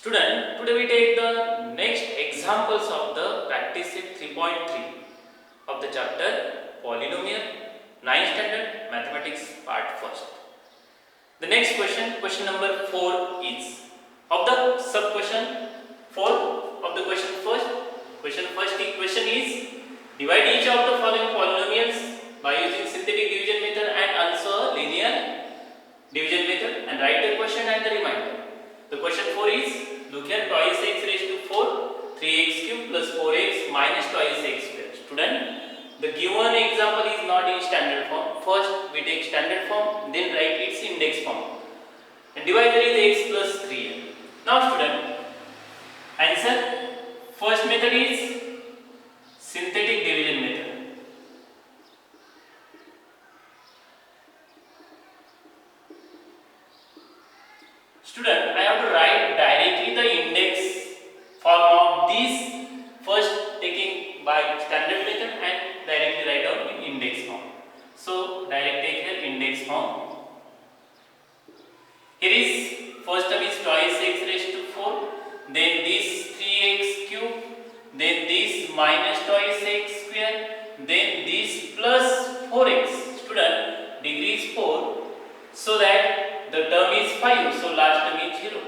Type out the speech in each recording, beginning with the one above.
Student, today we take the next examples of the practice set 3.3 of the chapter Polynomial 9th standard mathematics part first. The next question, question number 4 is of the sub question 4 of the question first. Question is divide each of the following polynomials by using synthetic division method and also linear division method and write the question and the remainder. The question 4 is look here twice x raised to 4 3x cube plus 4x minus twice x square. Student, the given example is not in standard form. First we take standard form, then write its index form. And divisor is x plus 3. Now student, answer. First method is synthetic division method. Student, I have to write directly the index form of this, first taking by standard method and directly write down in index form. So direct take here index form. Here is first term is twice x raised to 4, then this 3x cube, then this minus twice x square, then this plus 4x. Student, degree is 4, so that the term is 5, so last term is 0.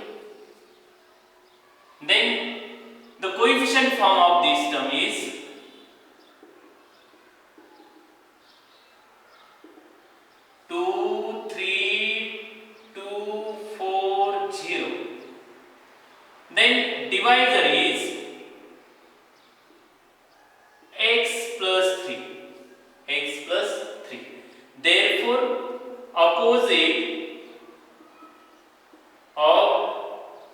Then the coefficient form of this term is two, 3, 2, 4, 0. Then divisor is x plus 3. X plus 3. Therefore, opposite of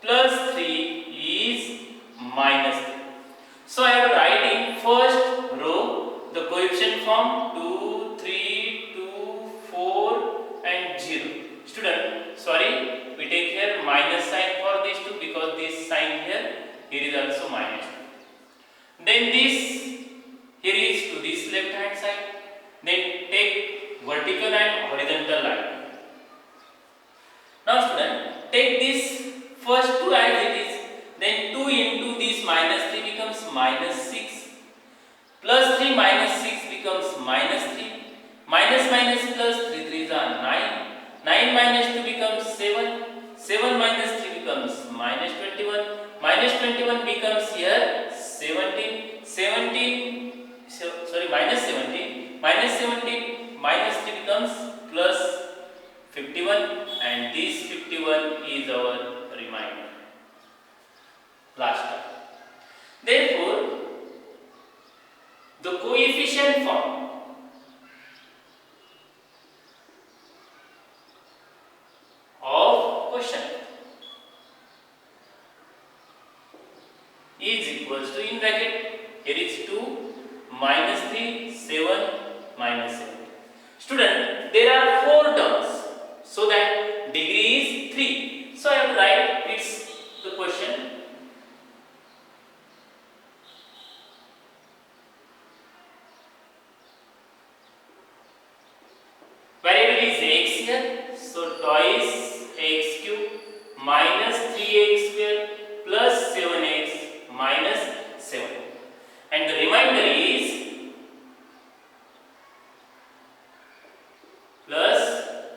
plus 3 is minus 3. So I am writing first row the coefficient form 2, 3, 2, 4 and 0. Student, sorry, we take here minus sign for these two because this sign here is also minus 2. Then this here is to this left hand side. Then take vertical and horizontal line. Now student, take this first 2 as it is, then 2 into this minus 3 becomes minus 6, plus 3 minus 6 becomes minus 3, minus minus plus 3 3s are 9, 9 minus 2 becomes 7, 7 minus 3 becomes minus 21, minus 21 becomes here 17, 17, sorry minus 17, minus 17, minus 3 becomes plus 51 and this 51 is our remainder. Last term. Therefore, the coefficient form of question is equals to, in bracket, here is 2, minus 3, 7, minus 7. Student, there are 4 terms. So that degree is 3. So I have to write it's the question. Variable is x here. So twice x cube minus 3x square plus 7x minus 7. And the remainder is plus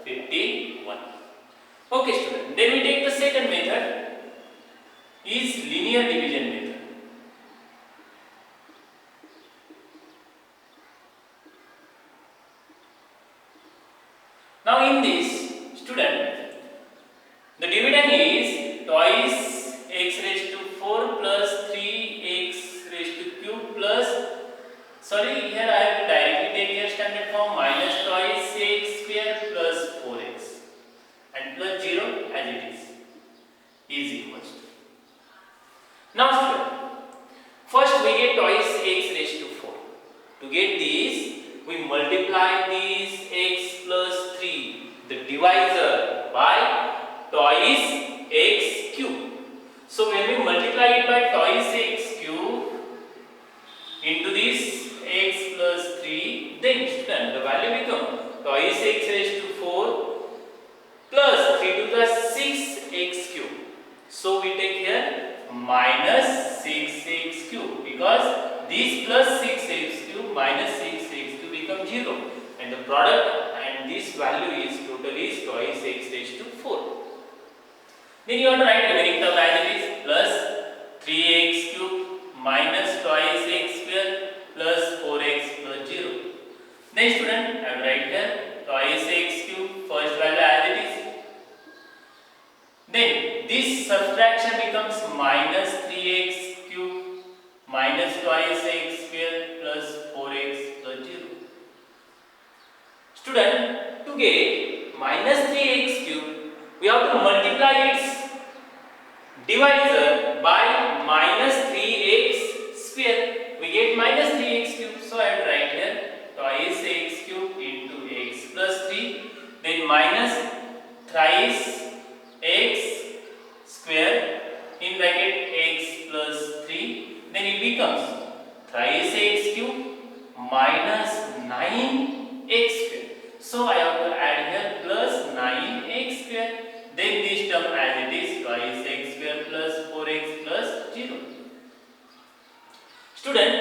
51. Okay student, then we take the second method is linear division method. Now in this student, the dividend is twice x raised to 4 plus 3x raised to cube plus, sorry here I have to directly take here standard form minus twice x square plus 4x and plus 0 as it is equals to. Now student, first we get twice x raised to 4. To get this, we multiply this x plus 3, the divisor, by twice x cube. So when we multiply it by twice x cube into this x plus 3, then student, the value becomes twice x raised to 4 plus 3 to the 6x cube. So we take here minus 6x cube, because this plus 6x cube minus 6x cube become 0, and the product and this value is totally is twice x raised to 4. Then you have to write remaining term as it is, plus 3x cube minus twice x square plus 4x plus 0. Then student, I will write here twice x cube first value as it is. Then this subtraction becomes minus 3x cube minus twice x square plus 4x plus 0. Student, to get minus 3x cube, we have to multiply its divisor by minus 3x square. We get minus 3x cube. So I will write here twice x cube into x plus 3, then minus thrice x square in bracket x plus 3, then it becomes thrice x cube minus 9x square. So I have to add here plus 9x square, then this term as it is twice x square plus 4x plus 0. Student,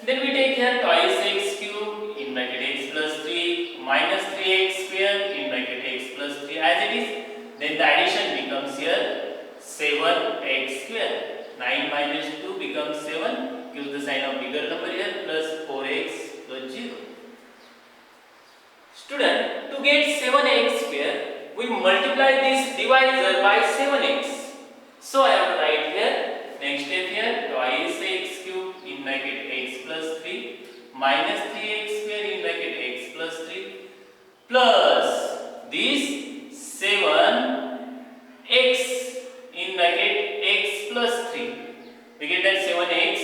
then we take here twice x cube in bracket x plus 3 minus 3x square in bracket x plus 3 as it is. Then the addition becomes here 7x square. 9 minus 2 becomes 7, gives the sign of bigger number here, plus 4x plus 0. Student, to get 7x square, we multiply this divisor by 7x. So I have to write here, next step here, twice x cube in bracket x plus 3 minus 3x square in bracket x plus 3 plus this 7x in bracket x plus 3. We get that 7x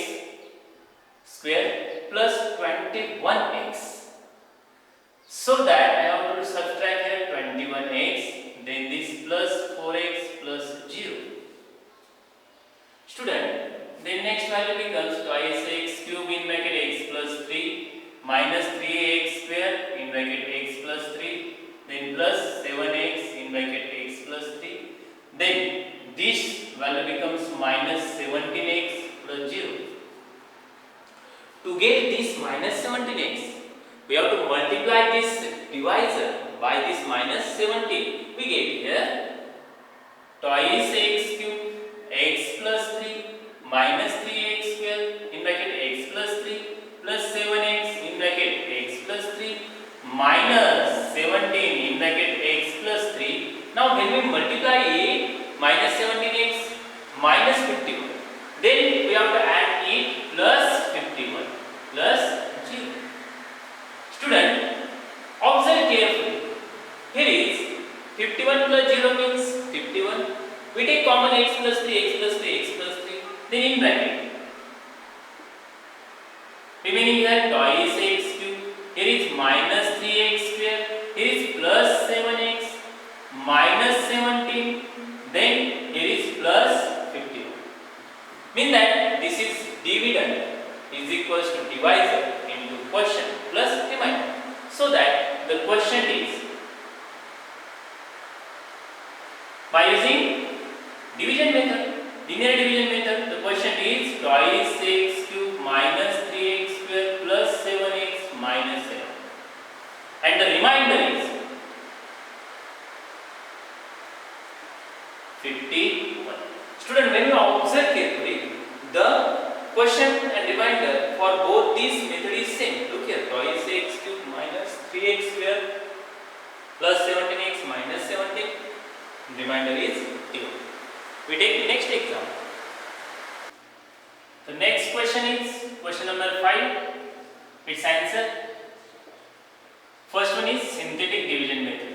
square plus 21x. So that I have to subtract here 21x, then this plus 4x plus 0. Student, then next value becomes twice x cube in bracket x plus 3 minus 3x square in bracket x plus 3, then plus 7x in bracket x plus 3. Then this value becomes minus 17x plus 0. To get this minus 17x, we have to multiply this divisor by this minus 17. We get here twice x cube x plus 3 minus 3x square in bracket x plus 3 plus 7x in bracket x plus 3 minus 17 in bracket x plus 3. Now when we multiply it, minus 17x minus 51, then we have to add it plus 51 plus 0. Student, observe carefully. Here is 51 plus 0 means 51. We take common x plus 3, x plus 3, x plus 3. Then in bracket, remaining here twice x cube. Here is minus 3x square. Here is plus 7x minus 17. Then here is plus 51. Mean that this is dividend is equals to divisor into quotient plus remainder. So that the quotient is, by using division method, linear division method, the quotient is twice x cube minus 3x square plus 7x minus 7. And the remainder is 51. Student, when you observe carefully, the quotient and remainder for both these method is same. Look here, twice x cube minus 3x square plus 17x minus 17. Remainder is 0. We take the next example. The next question is question number 5. Its answer. First one is synthetic division method.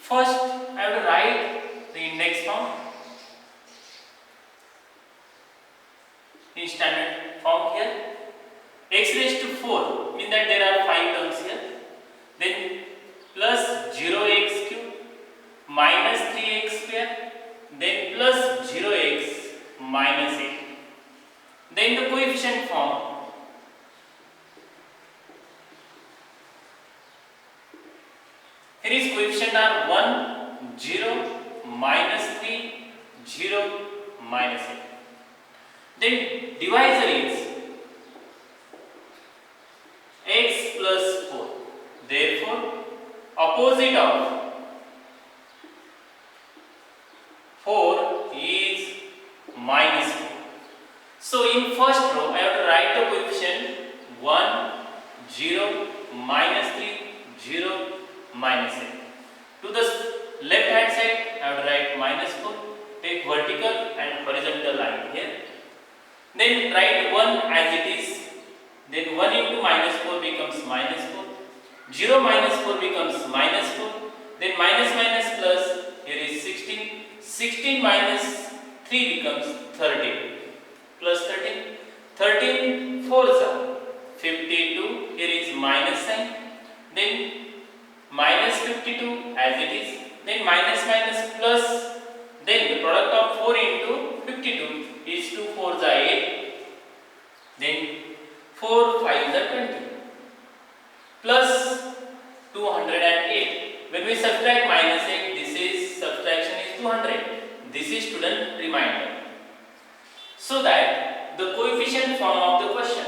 First, I have to write the index form in standard form here. X raised to 4 means that there are 5 terms here. Then plus 0x cube minus 3x square, then plus 0x minus 8. Then the coefficient form Here is coefficient are 1, 0, minus 3, 0, minus 8. Then divisor is x plus 4. Therefore, opposite of 4 is minus 4. So in first row, I have to write the coefficient 1, 0, minus 3, 0, minus 8. To the left hand side, I have to write minus 4. Take vertical and horizontal line here. Then write 1 as it is. Then 1 into minus 4 becomes minus 4. 0 minus 4 becomes minus 4. Then minus minus plus, here is 16. 16 minus 3 becomes 13. Plus 13. 13 4s are 52. Here is minus sign. Then minus 52 as it is. Then minus minus plus. Then the product of 4 into 52 is 2 4s are 8. Then 4 5s are 20. Plus 208. When we subtract minus 8, this is subtraction is 200. This is student reminder. So that the coefficient form of the question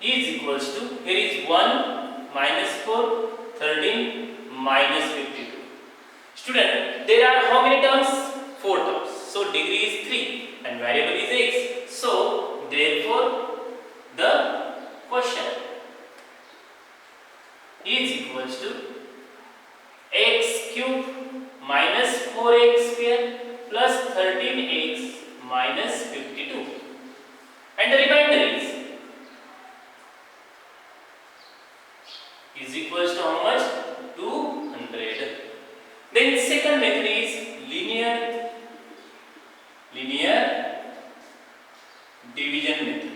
is equals to, here is 1 minus 4, 13 minus 52. Student, there are how many terms? 4 terms. So degree is 3 and variable is x. So therefore the question is equals to x cube minus 4x square plus 13x minus 52. And the remainder is equals to how much? 200. Then second method is linear division method.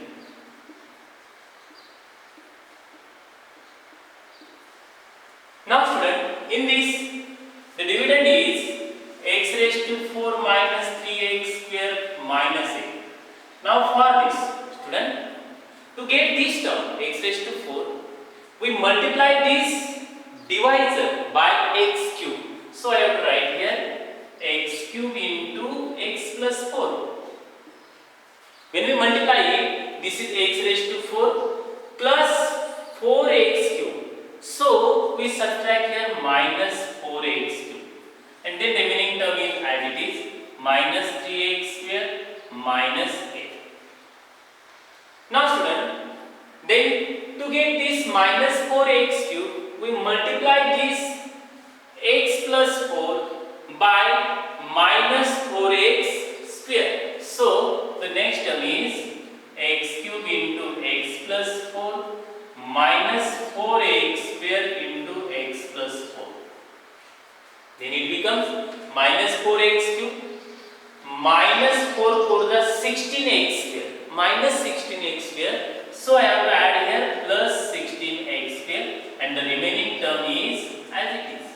Now student, in this the dividend is x raised to 4 minus 3x square minus 8. Now for this student, to get this term x raised to 4, we multiply this divisor by x cube. So I have to write here x cube into x plus 4. When we multiply it, this is x raised to 4 plus 4x cube. So we subtract here minus 4x cube. And then the remaining term is as it is minus 3x square minus 8. Now student, then to get this minus 4x cube, we multiply this x plus 4 by minus 4x square. So the next term is x cube into x plus 4 minus 4x square into x plus 4. Then it becomes minus 4x cube minus 4 for the 16x square minus 16x square. So I have to add here plus 16x square and the remaining term is as it is.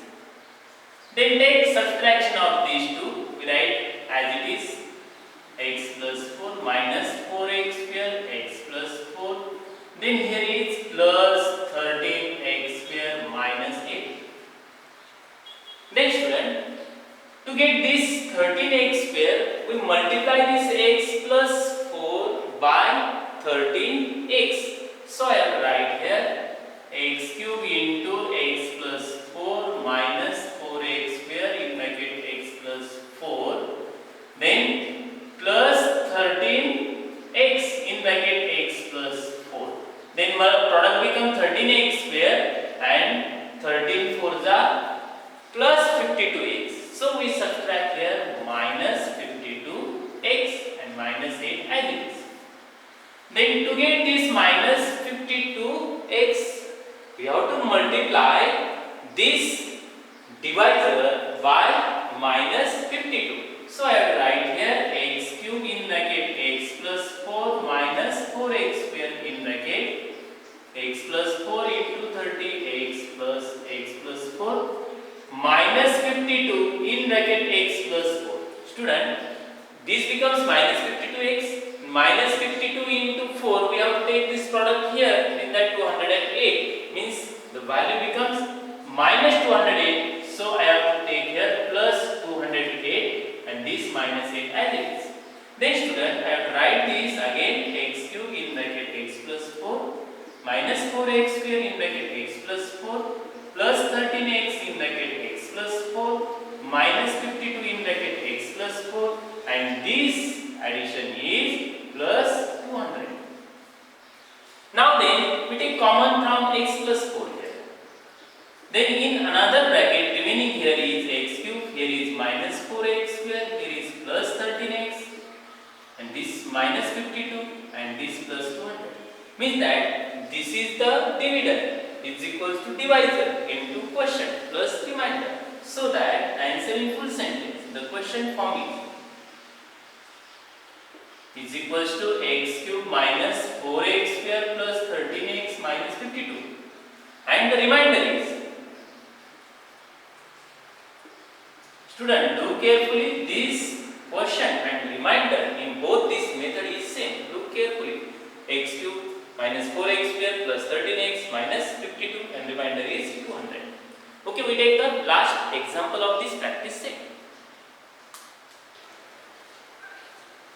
Then take subtraction of these two. We write as it is x plus 4 minus 4x square x plus 4. Then here is plus 13x square minus 8. Then student, to get this 13x square, we multiply this x plus 4 by 13x. So I have to write here x cube into x plus 4 minus 4x square in bracket x plus 4. Then plus 13x in bracket x plus 4. Then product becomes 13x square and 13 4s are plus 52x. So we subtract here minus 52x and minus 8 as it is. Then to get this minus 52x, we have to multiply this divisor by minus 52. So I have to write here x cube in bracket x plus 4 minus 4x square in bracket x plus 4 into 30x plus x plus 4 minus 52 in bracket x plus 4. Student, This becomes minus 52x. Minus 52 into 4, we have to take this product here in that 208. Means the value becomes minus 208. So I have to take here plus 208 and this minus 8 as it is. Then student, I have to write this again, x cube in bracket x plus 4 minus 4x square in bracket x plus 4 plus 13x in bracket x plus 4 minus 52 in bracket x plus 4 and this addition is plus 200. Now then, we take common from x plus 4 here. Then in another bracket remaining here is x cube, here is minus 4x square, here is plus 13x and this minus 52 and this plus 200. Means that this is the dividend is equals to divisor into quotient plus remainder. So that answer in full sentence, the quotient form is equals to x cube minus 4x square plus 13x minus 52 and the remainder is, student, do carefully, this quotient and remainder in both this method is same. Look carefully, x cube minus 4x square plus 13x minus 52 and remainder is 200. Okay, we take the last example of this practice set.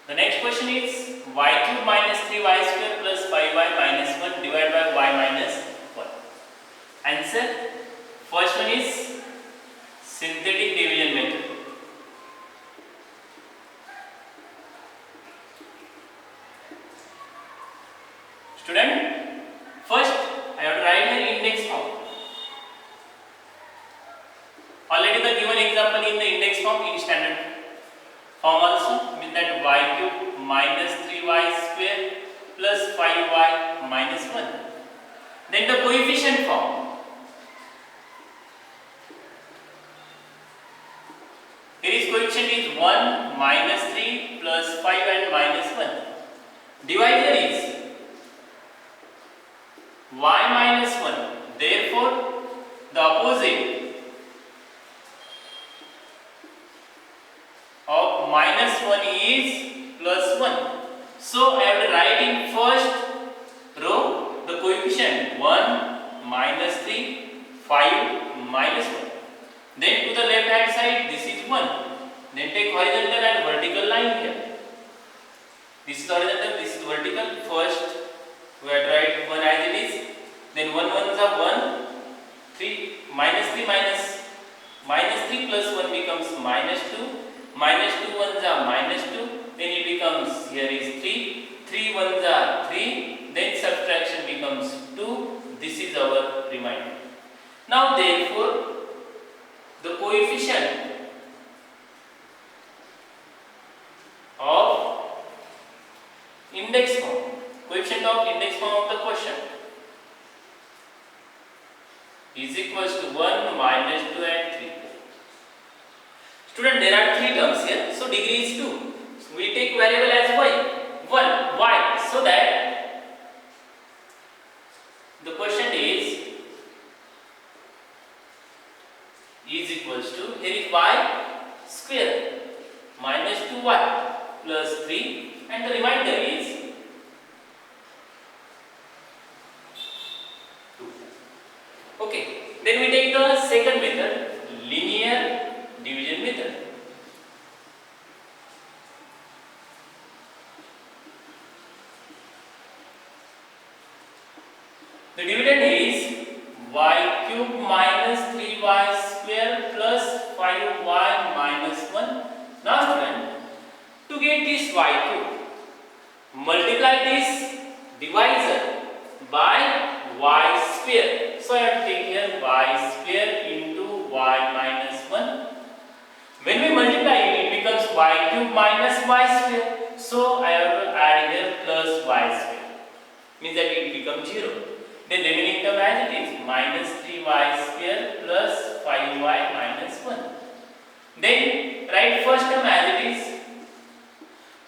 The next question is y cube minus 3y square plus 5y minus 1 divided by y minus 1. Answer, first one is synthetic division method. Student, first I have to write an index form. Already the given example in the index form in standard form also, means that y cube minus 3y square plus 5y minus 1. Then the coefficient form. Here is coefficient is 1 minus 3 plus 5 and minus 1. Divisor is y minus 1. Therefore, the opposite of minus 1 is plus 1. So I have to write in first row the coefficient 1 minus 3, 5 minus 1. Then to the left hand side this is 1. Then take horizontal and vertical line here. This is horizontal, this is vertical. First we have to write 1 as it is. Then 1 ones are 1, 3 minus 3 minus 3 plus 1 becomes minus 2. Minus 2 ones are minus 2, then it becomes, here is 3, 3 ones are 3, then subtraction becomes 2, this is our remainder. Now therefore, the coefficient of index form, coefficient of index form of the quotient is equals to 1, minus 2 and 3. Student, there are 3 terms here, so degree is 2. So we take variable as y, 1, y, so that the quotient is equals to, here is y square minus 2y plus 3 and the remainder is 2. Okay, then we take the second method, linear division method. The dividend is y cube minus 3y square plus 5y minus 1. Now student, to get this y cube, multiply this divisor by y square. So I have to take here y square into y minus 1. When we multiply it, it becomes y cube minus y square. So I have to add here plus y square. Means that it becomes 0. Then remaining term as it is minus 3y square plus 5y minus 1. Then write first term as it is.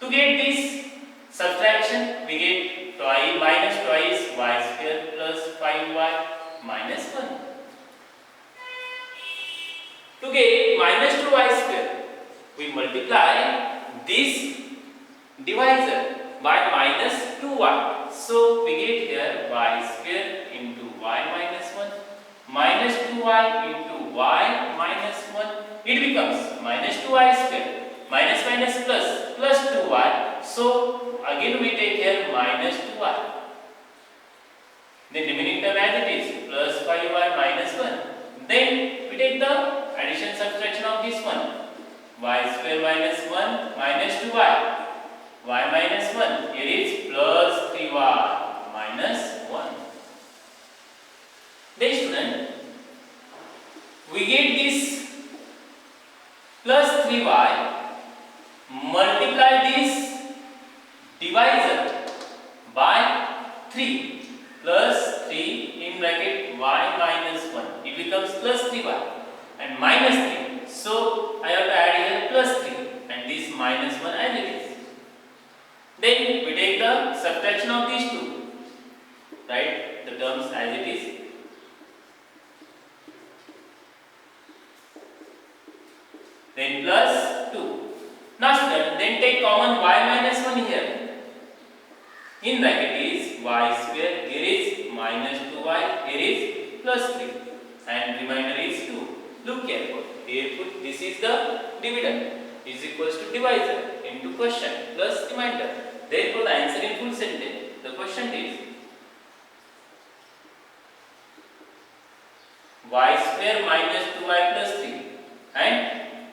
To get this subtraction, we get minus twice y square plus 5y minus 1. To get minus 2y square, we multiply this divisor by minus 2y. So we get here y square into y minus 1 minus 2y into y minus 1. It becomes minus 2y square minus minus plus 2y. So again we take here minus 2y. Then remaining term as it is plus 5y minus 1. Then we take the addition subtraction of this one. Y square minus 1 minus 2y. Y minus 1. Here is plus 3y minus 1. Then student, we get this plus 3y, multiply this divisor by 3 plus 3 in bracket y minus 1. It becomes plus 3y and minus 3. So I have to add here plus 3 and this minus 1 as it is. Then we take the subtraction of these two. Write the terms as it is. Then plus 2. Now student, then take common y minus 1 here. In bracket is y square, here is minus 2y, here is plus 3 and remainder is 2. Look careful. Therefore, this is the dividend is equals to divisor into quotient plus remainder. Therefore, the answer in full sentence. The quotient is y square minus 2y plus 3 and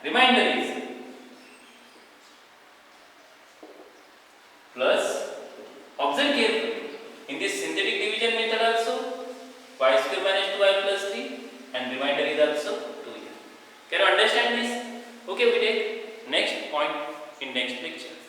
remainder is plus. Observe carefully. In this synthetic division method also y square minus 2y plus 3 and remainder is also 2 here. Can you understand this? Okay, we take next point in next lecture.